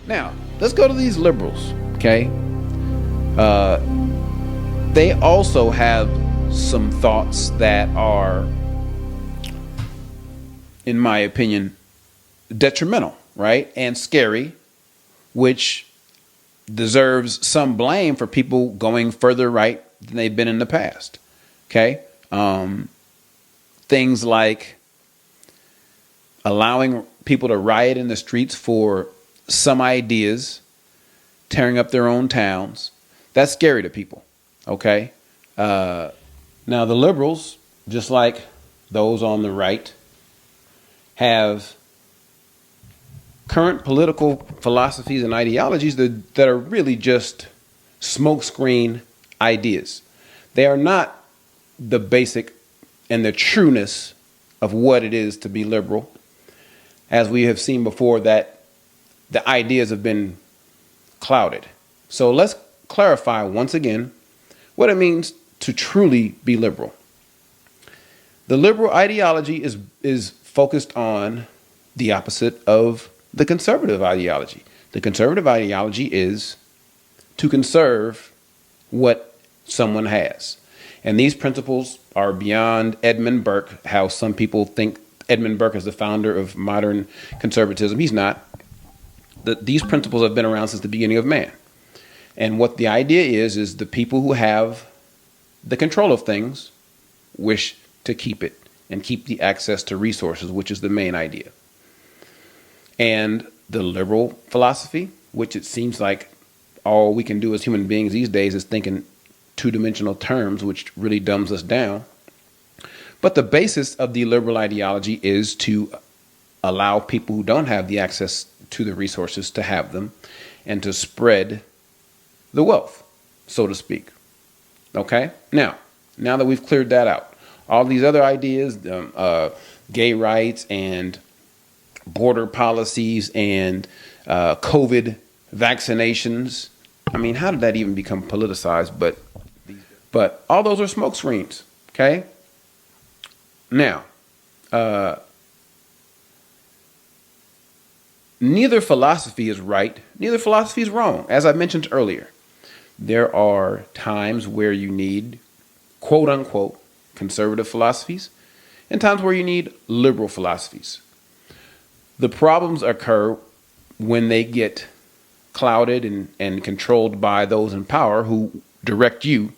Now, let's go to these liberals, okay? They also have some thoughts that are, in my opinion, detrimental, right? And scary, which deserves some blame for people going further right than they've been in the past, okay? Things like allowing people to riot in the streets for some ideas, tearing up their own towns. That's scary to people, okay? Now, the liberals, just like those on the right, have current political philosophies and ideologies that are really just smokescreen ideas. They are not the basic and the trueness of what it is to be liberal. As we have seen before, that the ideas have been clouded. So let's clarify once again what it means to truly be liberal. The liberal ideology is focused on the opposite of the conservative ideology. The conservative ideology is to conserve what someone has. And these principles are beyond Edmund Burke, how some people think Edmund Burke is the founder of modern conservatism. He's not. These principles have been around since the beginning of man. And what the idea is the people who have the control of things wish to keep it and keep the access to resources, which is the main idea. And the liberal philosophy, which it seems like all we can do as human beings these days is think in two-dimensional terms, which really dumbs us down. But the basis of the liberal ideology is to allow people who don't have the access to the resources to have them and to spread the wealth, so to speak. Okay? Now that we've cleared that out, all these other ideas, gay rights and border policies and COVID vaccinations. I mean, how did that even become politicized? But all those are smoke screens. Okay. Now, neither philosophy is right. Neither philosophy is wrong. As I mentioned earlier, there are times where you need quote unquote conservative philosophies and times where you need liberal philosophies. The problems occur when they get clouded and controlled by those in power who direct you,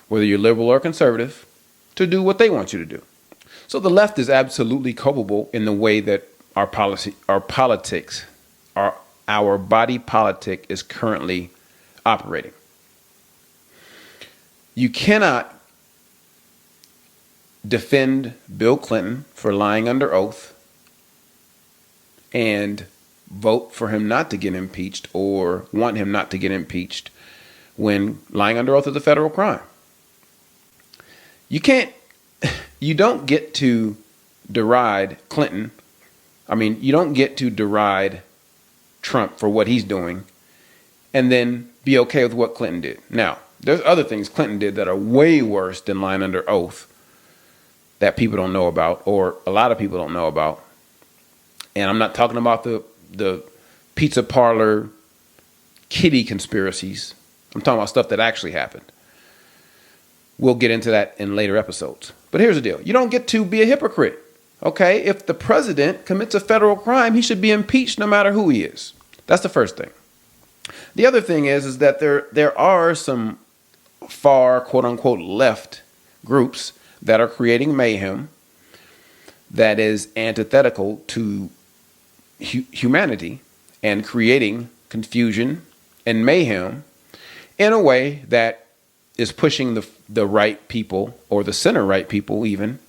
whether you're liberal or conservative, to do what they want you to do. So the left is absolutely culpable in the way that our body politic is currently operating. You cannot defend Bill Clinton for lying under oath and vote for him not to get impeached or want him not to get impeached when lying under oath is a federal crime. You don't get to deride Clinton. I mean, you don't get to deride Trump for what he's doing and then be okay with what Clinton did. Now, there's other things Clinton did that are way worse than lying under oath that people don't know about, or a lot of people don't know about. And I'm not talking about the pizza parlor kitty conspiracies. I'm talking about stuff that actually happened. We'll get into that in later episodes. But here's the deal. You don't get to be a hypocrite. Okay? If the president commits a federal crime, he should be impeached no matter who he is. That's the first thing. The other thing is that there are some far, quote unquote, left groups that are creating mayhem that is antithetical to humanity and creating confusion and mayhem in a way that is pushing the right people, or the center right people even,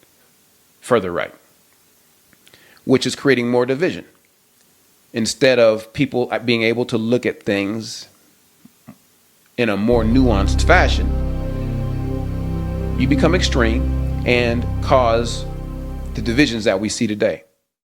further right, which is creating more division. Instead of people being able to look at things in a more nuanced fashion, you become extreme and cause the divisions that we see today.